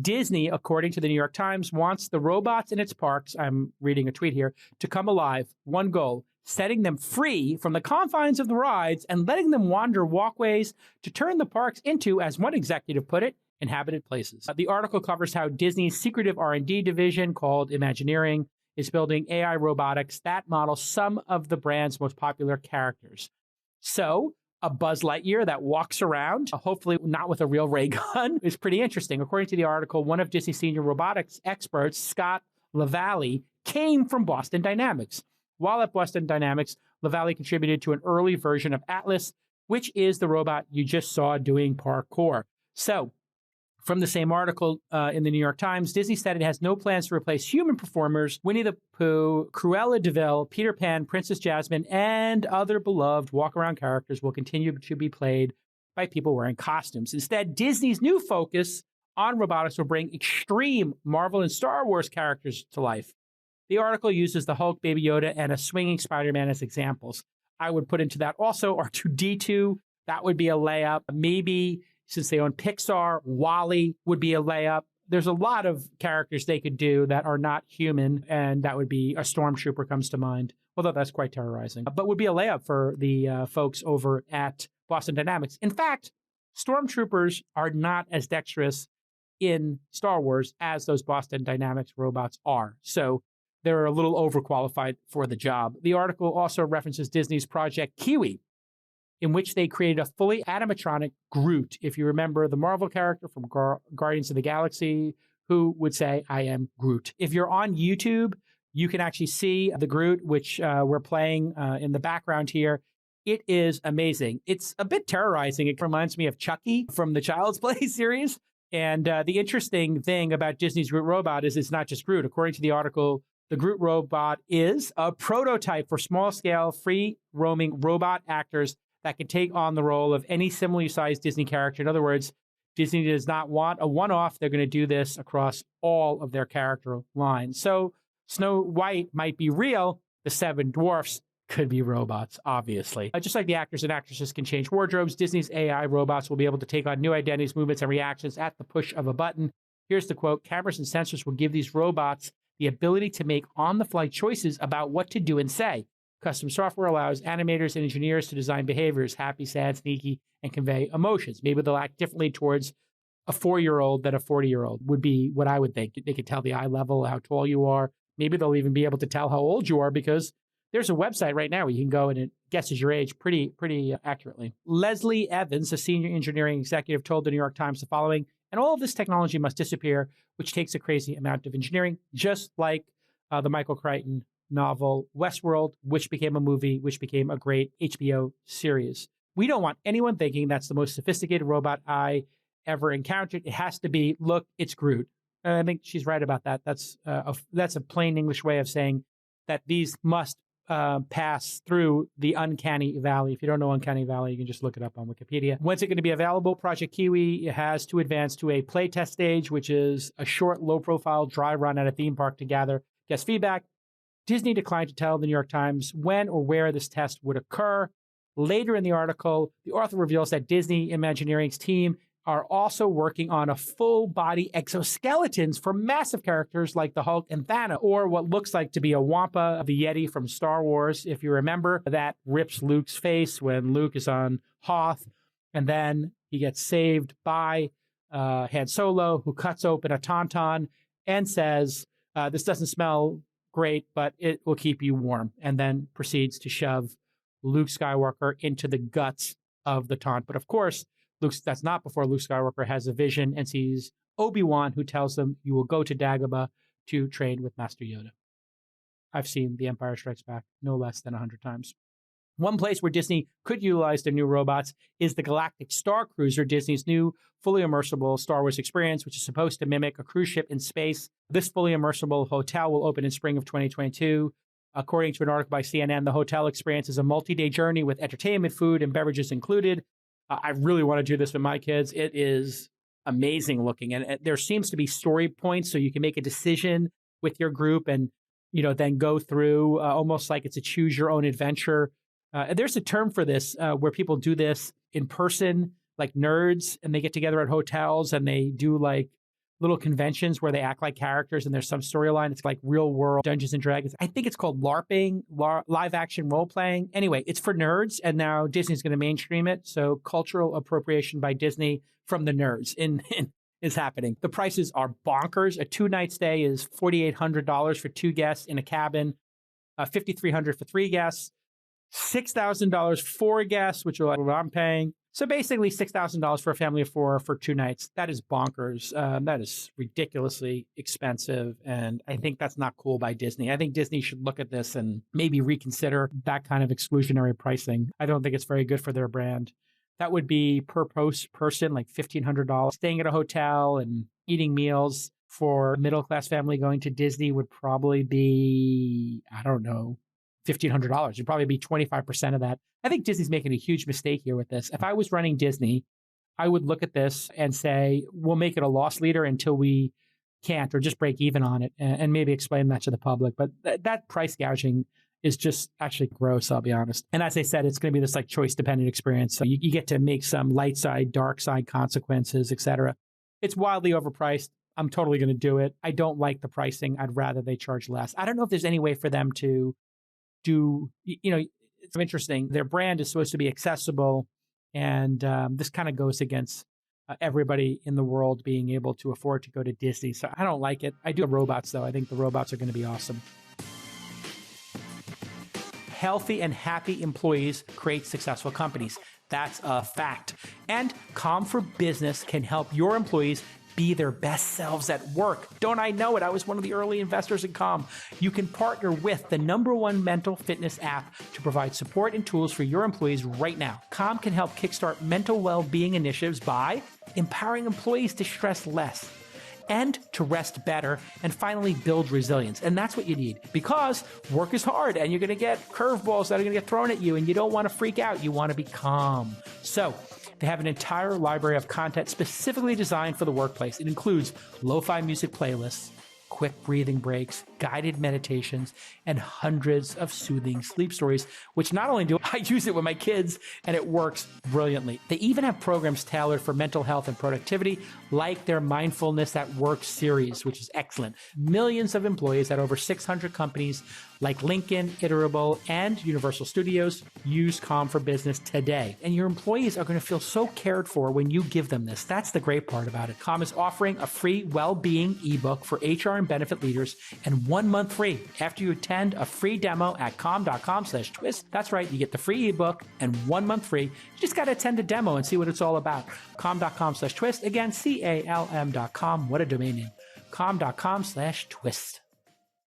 Disney, according to the New York Times, wants the robots in its parks, I'm reading a tweet here, to come alive. One goal, setting them free from the confines of the rides and letting them wander walkways to turn the parks into, as one executive put it, inhabited places. The article covers how Disney's secretive R&D division called Imagineering is building AI robotics that model some of the brand's most popular characters. So, a Buzz Lightyear that walks around, hopefully not with a real ray gun, is pretty interesting. According to the article, one of Disney's senior robotics experts, Scott LaValle, came from Boston Dynamics. While at Boston Dynamics, LaValle contributed to an early version of Atlas, which is the robot you just saw doing parkour. So, from the same article in the New York Times, Disney said it has no plans to replace human performers. Winnie the Pooh, Cruella de Vil, Peter Pan, Princess Jasmine, and other beloved walk-around characters will continue to be played by people wearing costumes. Instead, Disney's new focus on robotics will bring extreme Marvel and Star Wars characters to life. The article uses the Hulk, Baby Yoda, and a swinging Spider-Man as examples. I would put into that also R2-D2. That would be a layup. Maybe, since they own Pixar, Wall-E would be a layup. There's a lot of characters they could do that are not human, and that would be a stormtrooper comes to mind, although that's quite terrorizing, but would be a layup for the folks over at Boston Dynamics. In fact, stormtroopers are not as dexterous in Star Wars as those Boston Dynamics robots are. So they're a little overqualified for the job. The article also references Disney's Project Kiwi, in which they created a fully animatronic Groot. If you remember the Marvel character from Guardians of the Galaxy, who would say, I am Groot. If you're on YouTube, you can actually see the Groot, which we're playing in the background here. It is amazing. It's a bit terrorizing. It reminds me of Chucky from the Child's Play series. And the interesting thing about Disney's Groot robot is it's not just Groot. According to the article, the Groot robot is a prototype for small-scale, free-roaming robot actors that can take on the role of any similarly sized Disney character. In other words, Disney does not want a one-off. They're going to do this across all of their character lines. So Snow White might be real. The Seven Dwarfs could be robots, obviously. Just like the actors and actresses can change wardrobes, Disney's AI robots will be able to take on new identities, movements, and reactions at the push of a button. Here's the quote: cameras and sensors will give these robots the ability to make on-the-fly choices about what to do and say. Custom software allows animators and engineers to design behaviors, happy, sad, sneaky, and convey emotions. Maybe they'll act differently towards a 4-year-old than a 40-year-old would be what I would think. They could tell the eye level, how tall you are. Maybe they'll even be able to tell how old you are, because there's a website right now where you can go and it guesses your age pretty accurately. Leslie Evans, a senior engineering executive, told the New York Times the following: and all of this technology must disappear, which takes a crazy amount of engineering, just like the Michael Crichton novel Westworld, which became a movie, which became a great HBO series. We don't want anyone thinking that's the most sophisticated robot I ever encountered. It has to be, look, it's Groot. And I think she's right about that. That's a plain English way of saying that these must pass through the Uncanny Valley. If you don't know Uncanny Valley, you can just look it up on Wikipedia. When's it going to be available? Project Kiwi has to advance to a playtest stage, which is a short, low-profile dry run at a theme park to gather guest feedback. Disney declined to tell the New York Times when or where this test would occur. Later in the article, the author reveals that Disney Imagineering's team are also working on a full-body exoskeletons for massive characters like the Hulk and Thanos, or what looks like to be a Wampa, the Yeti from Star Wars. If you remember, that rips Luke's face when Luke is on Hoth, and then he gets saved by Han Solo, who cuts open a tauntaun and says, this doesn't smell great, but it will keep you warm, and then proceeds to shove Luke Skywalker into the guts of the taunt. But of course, that's not before Luke Skywalker has a vision and sees Obi-Wan, who tells him, you will go to Dagobah to train with Master Yoda. I've seen The Empire Strikes Back no less than 100 times. One place where Disney could utilize their new robots is the Galactic Star Cruiser, Disney's new fully immersible Star Wars experience, which is supposed to mimic a cruise ship in space. This fully immersible hotel will open in spring of 2022. According to an article by CNN, the hotel experience is a multi-day journey with entertainment, food, and beverages included. I really want to do this with my kids. It is amazing looking. And there seems to be story points, so you can make a decision with your group and, then go through almost like it's a choose your own adventure. There's a term for this where people do this in person, like nerds, and they get together at hotels and they do like little conventions where they act like characters and there's some storyline. It's like real world Dungeons and Dragons. I think it's called LARPing, live action role playing. Anyway, it's for nerds, and now Disney's going to mainstream it. So cultural appropriation by Disney from the nerds is happening. The prices are bonkers. A 2-night stay is $4,800 for 2 guests in a cabin, $5,300 for 3 guests, $6,000 for guests, which is what I'm paying. So basically $6,000 for a family of 4 for 2 nights. That is bonkers. That is ridiculously expensive. And I think that's not cool by Disney. I think Disney should look at this and maybe reconsider that kind of exclusionary pricing. I don't think it's very good for their brand. That would be per person, like $1,500. Staying at a hotel and eating meals for a middle-class family going to Disney would probably be, I don't know, $1,500. It'd probably be 25% of that. I think Disney's making a huge mistake here with this. If I was running Disney, I would look at this and say, we'll make it a loss leader until we can't, or just break even on it, and maybe explain that to the public. But that price gouging is just actually gross, I'll be honest. And as I said, it's going to be this like choice dependent experience. So you get to make some light side, dark side consequences, etc. It's wildly overpriced. I'm totally going to do it. I don't like the pricing. I'd rather they charge less. I don't know if there's any way for them to do, it's interesting. Their brand is supposed to be accessible. And this kind of goes against everybody in the world being able to afford to go to Disney. So I don't like it. I do robots, though. I think the robots are going to be awesome. Healthy and happy employees create successful companies. That's a fact. And Calm for Business can help your employees be their best selves at work. Don't I know it? I was one of the early investors in Calm. You can partner with the #1 mental fitness app to provide support and tools for your employees right now. Calm can help kickstart mental well-being initiatives by empowering employees to stress less and to rest better, and finally build resilience. And that's what you need, because work is hard and you're going to get curveballs that are going to get thrown at you, and you don't want to freak out. You want to be calm. So they have an entire library of content specifically designed for the workplace. It includes lo-fi music playlists, quick breathing breaks, guided meditations, and hundreds of soothing sleep stories, which not only do I use it with my kids, and it works brilliantly. They even have programs tailored for mental health and productivity, like their Mindfulness at Work series, which is excellent. Millions of employees at over 600 companies like Lincoln, Iterable, and Universal Studios use Calm for Business today. And your employees are going to feel so cared for when you give them this. That's the great part about it. Calm is offering a free well-being ebook for HR and benefit leaders, and 1 month free after you attend a free demo at calm.com/twist. That's right. You get the free ebook and 1 month free. You just got to attend a demo and see what it's all about. Calm.com/twist. Again, CALM.com. What a domain name. Calm.com/twist.